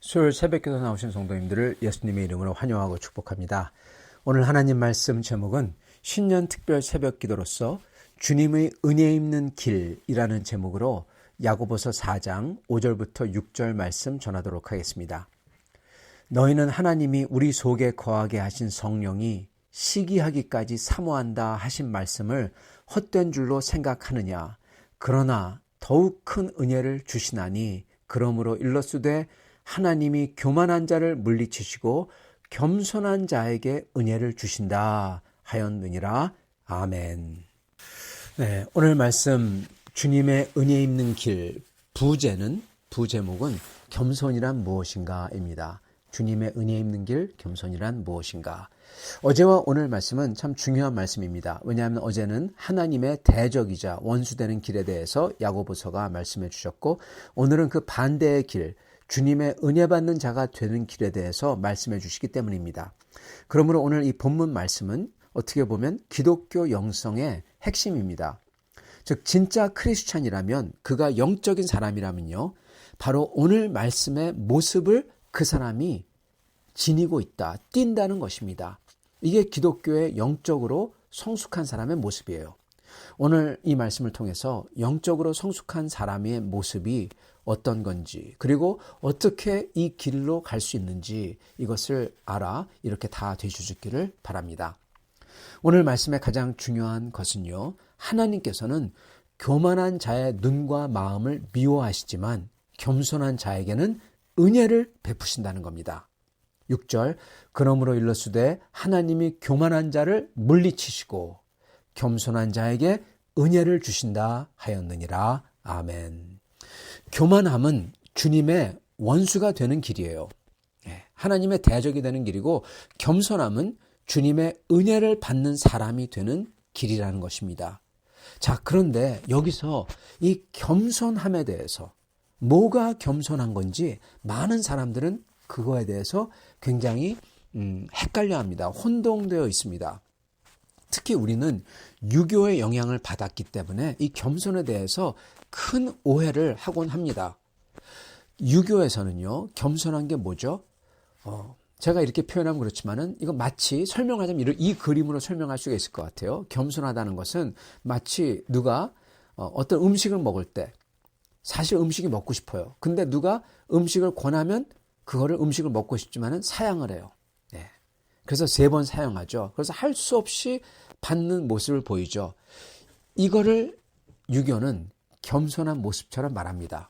수요일 새벽기도 나오신 성도님들을 예수님의 이름으로 환영하고 축복합니다. 오늘 하나님 말씀 제목은 신년 특별 새벽기도로서 주님의 은혜 입는 길이라는 제목으로 야고보서 4장 5절부터 6절 말씀 전하도록 하겠습니다. 너희는 하나님이 우리 속에 거하게 하신 성령이 시기하기까지 사모한다 하신 말씀을 헛된 줄로 생각하느냐. 그러나 더욱 큰 은혜를 주시나니 그러므로 일러스되 하나님이 교만한 자를 물리치시고 겸손한 자에게 은혜를 주신다 하였느니라. 아멘. 네, 오늘 말씀 주님의 은혜 입는 길 부제목은 겸손이란 무엇인가입니다. 주님의 은혜 입는 길 겸손이란 무엇인가. 어제와 오늘 말씀은 참 중요한 말씀입니다. 왜냐하면 어제는 하나님의 대적이자 원수되는 길에 대해서 야고보서가 말씀해 주셨고, 오늘은 그 반대의 길, 주님의 은혜 받는 자가 되는 길에 대해서 말씀해 주시기 때문입니다. 그러므로 오늘 이 본문 말씀은 어떻게 보면 기독교 영성의 핵심입니다. 즉 진짜 크리스찬이라면, 그가 영적인 사람이라면요, 바로 오늘 말씀의 모습을 그 사람이 지니고 있다, 띈다는 것입니다. 이게 기독교의 영적으로 성숙한 사람의 모습이에요. 오늘 이 말씀을 통해서 영적으로 성숙한 사람의 모습이 어떤 건지, 그리고 어떻게 이 길로 갈 수 있는지 이것을 알아 이렇게 다 되주시기를 바랍니다. 오늘 말씀의 가장 중요한 것은요, 하나님께서는 교만한 자의 눈과 마음을 미워하시지만 겸손한 자에게는 은혜를 베푸신다는 겁니다. 6절, 그러므로 일러스되 하나님이 교만한 자를 물리치시고 겸손한 자에게 은혜를 주신다 하였느니라. 아멘. 교만함은 주님의 원수가 되는 길이에요. 하나님의 대적이 되는 길이고, 겸손함은 주님의 은혜를 받는 사람이 되는 길이라는 것입니다. 자, 그런데 여기서 이 겸손함에 대해서 뭐가 겸손한 건지 많은 사람들은 그거에 대해서 굉장히 헷갈려 합니다. 혼동되어 있습니다. 특히 우리는 유교의 영향을 받았기 때문에 이 겸손에 대해서 큰 오해를 하곤 합니다. 유교에서는요, 겸손한 게 뭐죠? 제가 이렇게 표현하면 그렇지만은 이거 마치 설명하자면 이 그림으로 설명할 수가 있을 것 같아요. 겸손하다는 것은 마치 누가 어떤 음식을 먹을 때 사실 음식이 먹고 싶어요. 근데 누가 음식을 권하면 그거를 음식을 먹고 싶지만은 사양을 해요. 네. 그래서 3번 사용하죠. 그래서 할 수 없이 받는 모습을 보이죠. 이거를 유교는 겸손한 모습처럼 말합니다.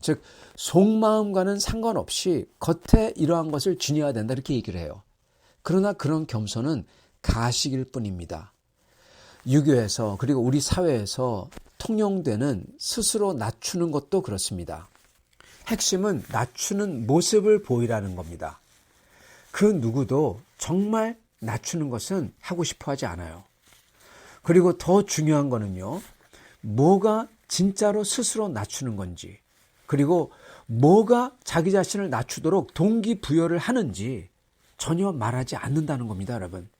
즉 속마음과는 상관없이 겉에 이러한 것을 지녀야 된다 이렇게 얘기를 해요. 그러나 그런 겸손은 가식일 뿐입니다. 유교에서 그리고 우리 사회에서 통용되는 스스로 낮추는 것도 그렇습니다. 핵심은 낮추는 모습을 보이라는 겁니다. 그 누구도 정말 낮추는 것은 하고 싶어 하지 않아요. 그리고 더 중요한 거는요, 뭐가 진짜로 스스로 낮추는 건지, 그리고 뭐가 자기 자신을 낮추도록 동기부여를 하는지 전혀 말하지 않는다는 겁니다, 여러분.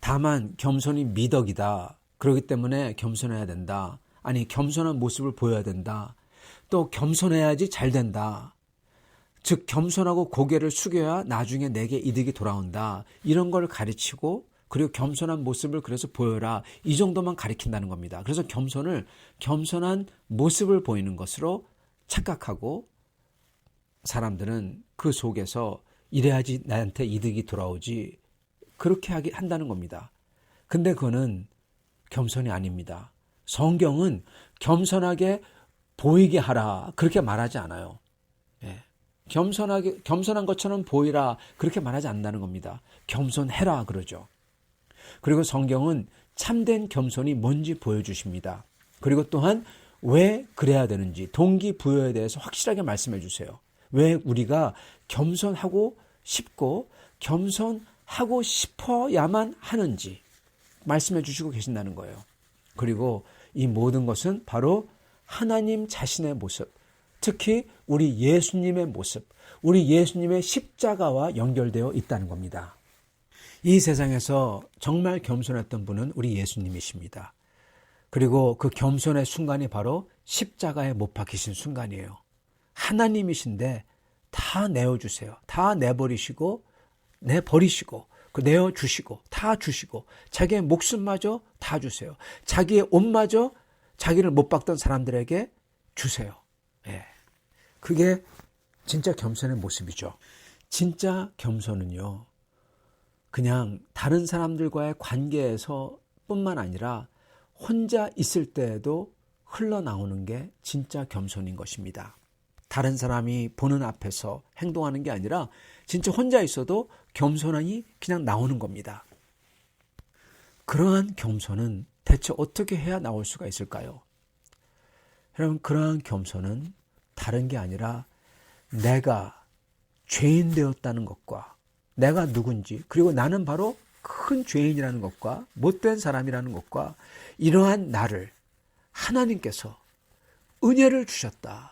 다만 겸손이 미덕이다, 그렇기 때문에 겸손해야 된다, 아니 겸손한 모습을 보여야 된다, 또 겸손해야지 잘 된다, 즉 겸손하고 고개를 숙여야 나중에 내게 이득이 돌아온다, 이런 걸 가르치고, 그리고 겸손한 모습을 그래서 보여라, 이 정도만 가리킨다는 겁니다. 그래서 겸손한 모습을 보이는 것으로 착각하고, 사람들은 그 속에서 이래야지 나한테 이득이 돌아오지, 그렇게 한다는 겁니다. 근데 그거는 겸손이 아닙니다. 성경은 겸손하게 보이게 하라 그렇게 말하지 않아요. 겸손한 것처럼 보이라 그렇게 말하지 않는다는 겁니다. 겸손해라 그러죠. 그리고 성경은 참된 겸손이 뭔지 보여주십니다. 그리고 또한 왜 그래야 되는지 동기부여에 대해서 확실하게 말씀해 주세요. 왜 우리가 겸손하고 싶고 겸손하고 싶어야만 하는지 말씀해 주시고 계신다는 거예요. 그리고 이 모든 것은 바로 하나님 자신의 모습, 특히 우리 예수님의 모습, 우리 예수님의 십자가와 연결되어 있다는 겁니다. 이 세상에서 정말 겸손했던 분은 우리 예수님이십니다. 그리고 그 겸손의 순간이 바로 십자가에 못 박히신 순간이에요. 하나님이신데 다 내어주세요. 다 내버리시고 내버리시고 내어주시고 다 주시고 자기의 목숨마저 다 주세요. 자기의 옷마저 자기를 못 박던 사람들에게 주세요. 예. 그게 진짜 겸손의 모습이죠. 진짜 겸손은요, 그냥 다른 사람들과의 관계에서 뿐만 아니라 혼자 있을 때에도 흘러나오는 게 진짜 겸손인 것입니다. 다른 사람이 보는 앞에서 행동하는 게 아니라 진짜 혼자 있어도 겸손하니 그냥 나오는 겁니다. 그러한 겸손은 대체 어떻게 해야 나올 수가 있을까요? 여러분, 그러한 겸손은 다른 게 아니라 내가 죄인 되었다는 것과 내가 누군지, 그리고 나는 바로 큰 죄인이라는 것과 못된 사람이라는 것과 이러한 나를 하나님께서 은혜를 주셨다.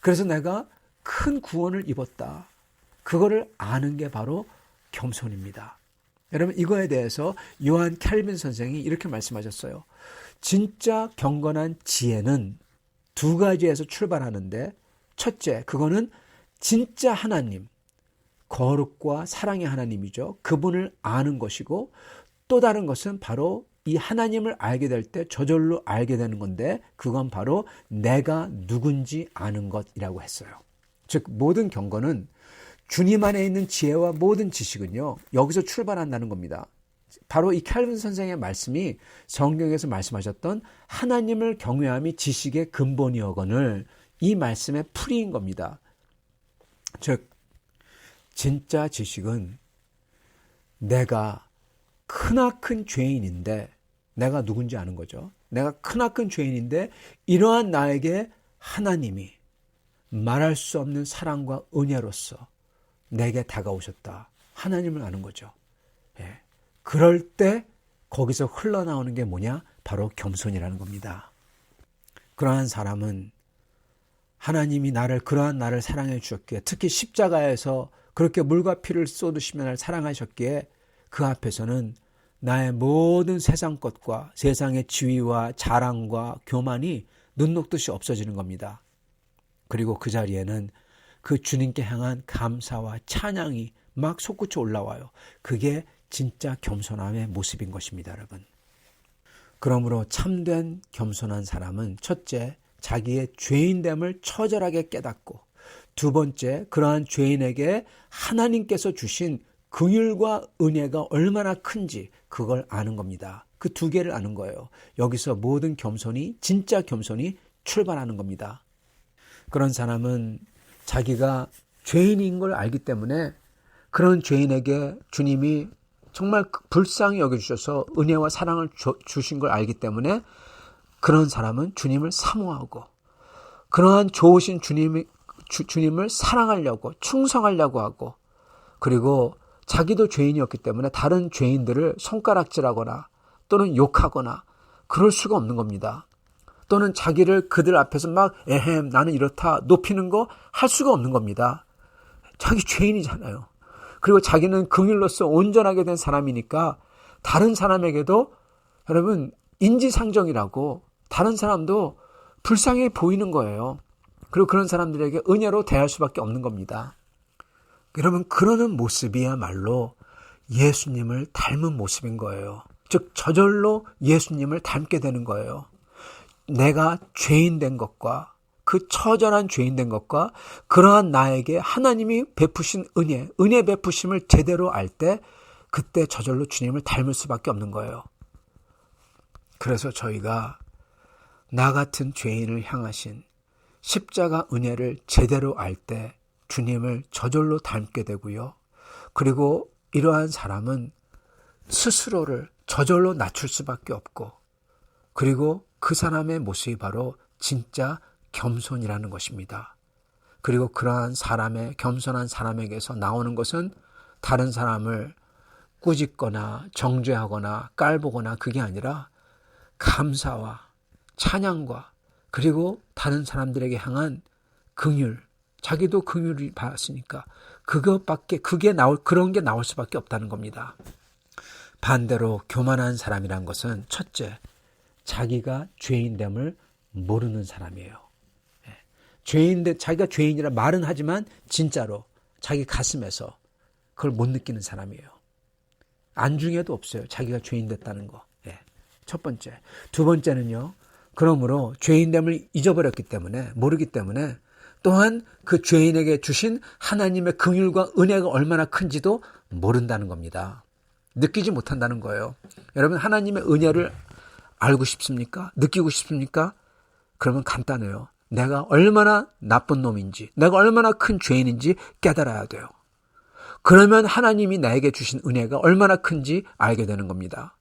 그래서 내가 큰 구원을 입었다. 그거를 아는 게 바로 겸손입니다. 여러분, 이거에 대해서 요한 캘빈 선생이 이렇게 말씀하셨어요. 진짜 경건한 지혜는 두 가지에서 출발하는데, 첫째, 그거는 진짜 하나님, 거룩과 사랑의 하나님이죠. 그분을 아는 것이고, 또 다른 것은 바로 이 하나님을 알게 될 때 저절로 알게 되는 건데, 그건 바로 내가 누군지 아는 것이라고 했어요. 즉, 모든 경건은 주님 안에 있는 지혜와 모든 지식은요, 여기서 출발한다는 겁니다. 바로 이 캘빈 선생의 말씀이 성경에서 말씀하셨던 하나님을 경외함이 지식의 근본이어거늘 이 말씀의 풀이인 겁니다. 즉, 진짜 지식은 내가 크나큰 죄인인데, 내가 누군지 아는 거죠. 내가 크나큰 죄인인데 이러한 나에게 하나님이 말할 수 없는 사랑과 은혜로서 내게 다가오셨다. 하나님을 아는 거죠. 예. 그럴 때 거기서 흘러나오는 게 뭐냐? 바로 겸손이라는 겁니다. 그러한 사람은 하나님이 그러한 나를 사랑해 주셨기에, 특히 십자가에서 그렇게 물과 피를 쏟으시며 나를 사랑하셨기에 그 앞에서는 나의 모든 세상 것과 세상의 지위와 자랑과 교만이 눈 녹듯이 없어지는 겁니다. 그리고 그 자리에는 그 주님께 향한 감사와 찬양이 막 솟구쳐 올라와요. 그게 진짜 겸손함의 모습인 것입니다, 여러분. 그러므로 참된 겸손한 사람은 첫째, 자기의 죄인됨을 처절하게 깨닫고, 두 번째, 그러한 죄인에게 하나님께서 주신 긍휼과 은혜가 얼마나 큰지 그걸 아는 겁니다. 그 두 개를 아는 거예요. 여기서 모든 겸손이, 진짜 겸손이 출발하는 겁니다. 그런 사람은 자기가 죄인인 걸 알기 때문에 그런 죄인에게 주님이 정말 불쌍히 여겨주셔서 은혜와 사랑을 주신 걸 알기 때문에 그런 사람은 주님을 사모하고, 그러한 좋으신 주님을 사랑하려고, 충성하려고 하고, 그리고 자기도 죄인이었기 때문에 다른 죄인들을 손가락질하거나 또는 욕하거나 그럴 수가 없는 겁니다. 또는 자기를 그들 앞에서 막 에헴 나는 이렇다 높이는 거 할 수가 없는 겁니다. 자기 죄인이잖아요. 그리고 자기는 긍휼로서 온전하게 된 사람이니까 다른 사람에게도, 여러분, 인지상정이라고 다른 사람도 불쌍해 보이는 거예요. 그리고 그런 사람들에게 은혜로 대할 수밖에 없는 겁니다. 여러분, 그러는 모습이야말로 예수님을 닮은 모습인 거예요. 즉, 저절로 예수님을 닮게 되는 거예요. 내가 죄인 된 것과, 그 처절한 죄인 된 것과 그러한 나에게 하나님이 베푸신 은혜 베푸심을 제대로 알 때, 그때 저절로 주님을 닮을 수밖에 없는 거예요. 그래서 저희가 나 같은 죄인을 향하신 십자가 은혜를 제대로 알 때 주님을 저절로 닮게 되고요. 그리고 이러한 사람은 스스로를 저절로 낮출 수밖에 없고, 그리고 그 사람의 모습이 바로 진짜 겸손이라는 것입니다. 그리고 그러한 사람의, 겸손한 사람에게서 나오는 것은 다른 사람을 꾸짖거나 정죄하거나 깔보거나 그게 아니라 감사와 찬양과, 그리고 다른 사람들에게 향한 긍휼, 자기도 긍휼을 받았으니까 그런 게 나올 수밖에 없다는 겁니다. 반대로 교만한 사람이란 것은 첫째, 자기가 죄인됨을 모르는 사람이에요. 자기가 죄인이라 말은 하지만 진짜로 자기 가슴에서 그걸 못 느끼는 사람이에요. 안중에도 없어요. 자기가 죄인 됐다는 거. 예. 첫 번째. 두 번째는요. 그러므로 죄인됨을 잊어버렸기 때문에, 모르기 때문에 또한 그 죄인에게 주신 하나님의 긍휼과 은혜가 얼마나 큰지도 모른다는 겁니다. 느끼지 못한다는 거예요. 여러분, 하나님의 은혜를 알고 싶습니까? 느끼고 싶습니까? 그러면 간단해요. 내가 얼마나 나쁜 놈인지, 내가 얼마나 큰 죄인인지 깨달아야 돼요. 그러면 하나님이 나에게 주신 은혜가 얼마나 큰지 알게 되는 겁니다.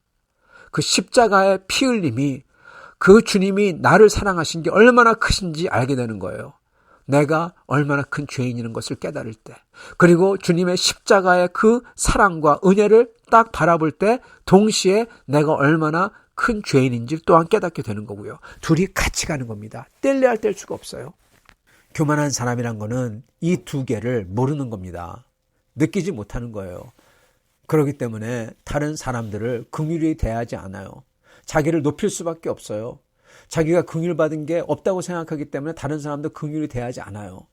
그 십자가의 피 흘림이, 그 주님이 나를 사랑하신 게 얼마나 크신지 알게 되는 거예요. 내가 얼마나 큰 죄인이라는 것을 깨달을 때, 그리고 주님의 십자가의 그 사랑과 은혜를 딱 바라볼 때 동시에 내가 얼마나 큰 죄인인지 또한 깨닫게 되는 거고요. 둘이 같이 가는 겁니다. 뗄래야 뗄 수가 없어요. 교만한 사람이란 거는 이 두 개를 모르는 겁니다. 느끼지 못하는 거예요. 그렇기 때문에 다른 사람들을 긍휼히 대하지 않아요. 자기를 높일 수밖에 없어요. 자기가 긍휼 받은 게 없다고 생각하기 때문에 다른 사람도 긍휼히 대하지 않아요.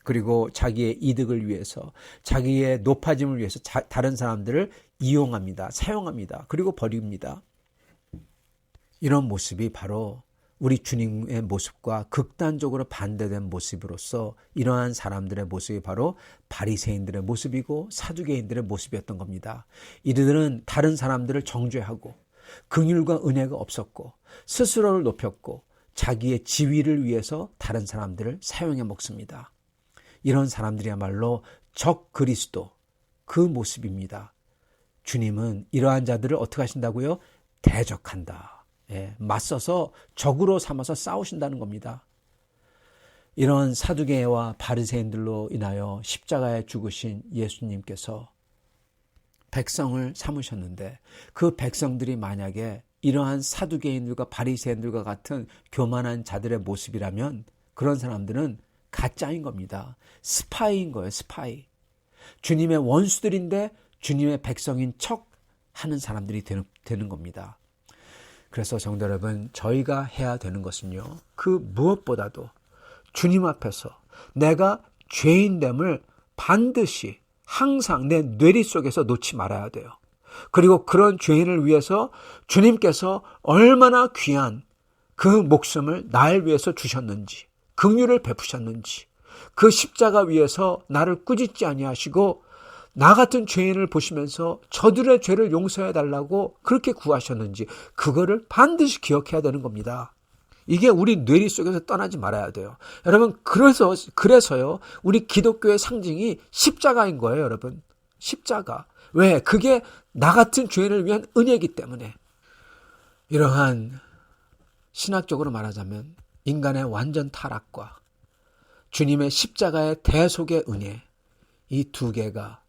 그리고 자기의 이득을 위해서, 자기의 높아짐을 위해서 다른 사람들을 이용합니다. 사용합니다. 그리고 버립니다. 이런 모습이 바로 우리 주님의 모습과 극단적으로 반대된 모습으로서 이러한 사람들의 모습이 바로 바리새인들의 모습이고 사두개인들의 모습이었던 겁니다. 이들은 다른 사람들을 정죄하고 긍휼과 은혜가 없었고 스스로를 높였고 자기의 지위를 위해서 다른 사람들을 사용해 먹습니다. 이런 사람들이야말로 적 그리스도, 그 모습입니다. 주님은 이러한 자들을 어떻게 하신다고요? 대적한다. 예, 맞서서 적으로 삼아서 싸우신다는 겁니다. 이런 사두개와 바리새인들로 인하여 십자가에 죽으신 예수님께서 백성을 삼으셨는데, 그 백성들이 만약에 이러한 사두개인들과 바리새인들과 같은 교만한 자들의 모습이라면 그런 사람들은 가짜인 겁니다. 스파이인 거예요. 스파이. 주님의 원수들인데 주님의 백성인 척 하는 사람들이 되는 겁니다. 그래서 성도 여러분, 저희가 해야 되는 것은요, 그 무엇보다도 주님 앞에서 내가 죄인됨을 반드시 항상 내 뇌리 속에서 놓지 말아야 돼요. 그리고 그런 죄인을 위해서 주님께서 얼마나 귀한 그 목숨을 날 위해서 주셨는지, 긍휼을 베푸셨는지, 그 십자가 위에서 나를 꾸짖지 아니하시고 나 같은 죄인을 보시면서 저들의 죄를 용서해 달라고 그렇게 구하셨는지, 그거를 반드시 기억해야 되는 겁니다. 이게 우리 뇌리 속에서 떠나지 말아야 돼요. 여러분, 그래서요, 우리 기독교의 상징이 십자가인 거예요, 여러분. 십자가. 왜? 그게 나 같은 죄인을 위한 은혜이기 때문에. 이러한 신학적으로 말하자면 인간의 완전 타락과 주님의 십자가의 대속의 은혜, 이 두 개가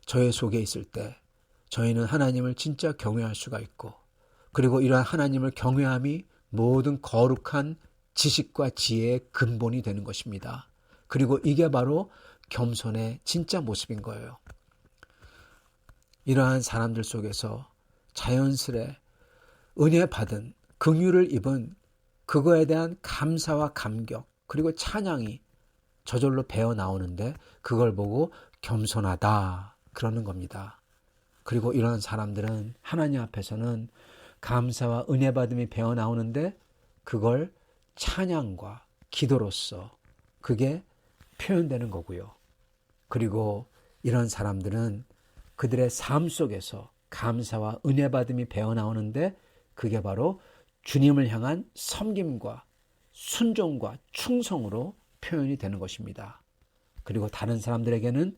저의 속에 있을 때 저희는 하나님을 진짜 경외할 수가 있고, 그리고 이러한 하나님을 경외함이 모든 거룩한 지식과 지혜의 근본이 되는 것입니다. 그리고 이게 바로 겸손의 진짜 모습인 거예요. 이러한 사람들 속에서 자연스레 은혜 받은, 긍휼을 입은 그거에 대한 감사와 감격, 그리고 찬양이 저절로 배어 나오는데 그걸 보고 겸손하다 그러는 겁니다. 그리고 이런 사람들은 하나님 앞에서는 감사와 은혜 받음이 배어 나오는데 그걸 찬양과 기도로서 그게 표현되는 거고요. 그리고 이런 사람들은 그들의 삶 속에서 감사와 은혜 받음이 배어 나오는데 그게 바로 주님을 향한 섬김과 순종과 충성으로 표현이 되는 것입니다. 그리고 다른 사람들에게는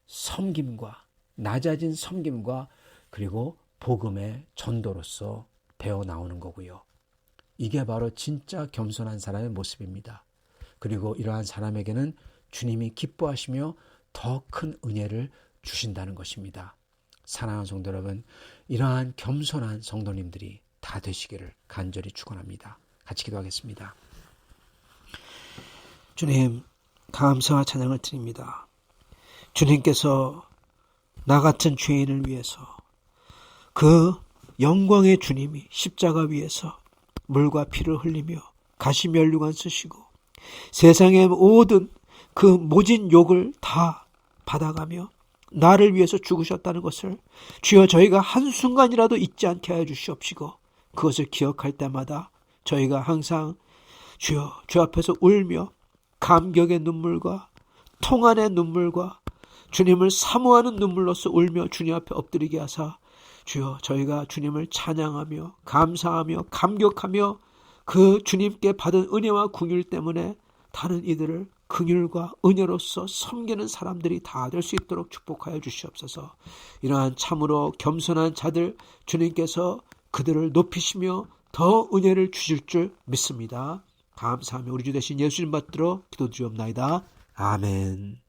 섬김과 낮아진 섬김과 그리고 복음의 전도로서 배어 나오는 거고요. 이게 바로 진짜 겸손한 사람의 모습입니다. 그리고 이러한 사람에게는 주님이 기뻐하시며 더 큰 은혜를 주신다는 것입니다. 사랑하는 성도 여러분, 이러한 겸손한 성도님들이 다 되시기를 간절히 축원합니다. 같이 기도하겠습니다. 주님, 감사와 찬양을 드립니다. 주님께서 나 같은 죄인을 위해서 그 영광의 주님이 십자가 위에서 물과 피를 흘리며 가시면류관 쓰시고 세상의 모든 그 모진 욕을 다 받아가며 나를 위해서 죽으셨다는 것을 주여 저희가 한순간이라도 잊지 않게 하여 주시옵시고, 그것을 기억할 때마다 저희가 항상 주여 주 앞에서 울며 감격의 눈물과 통안의 눈물과 주님을 사모하는 눈물로서 울며 주님 앞에 엎드리게 하사 주여 저희가 주님을 찬양하며 감사하며 감격하며 그 주님께 받은 은혜와 긍휼 때문에 다른 이들을 긍휼과 은혜로서 섬기는 사람들이 다 될 수 있도록 축복하여 주시옵소서. 이러한 참으로 겸손한 자들 주님께서 그들을 높이시며 더 은혜를 주실 줄 믿습니다. 감사하며 우리 주 되신 예수님 받들어 기도드리옵나이다. 아멘.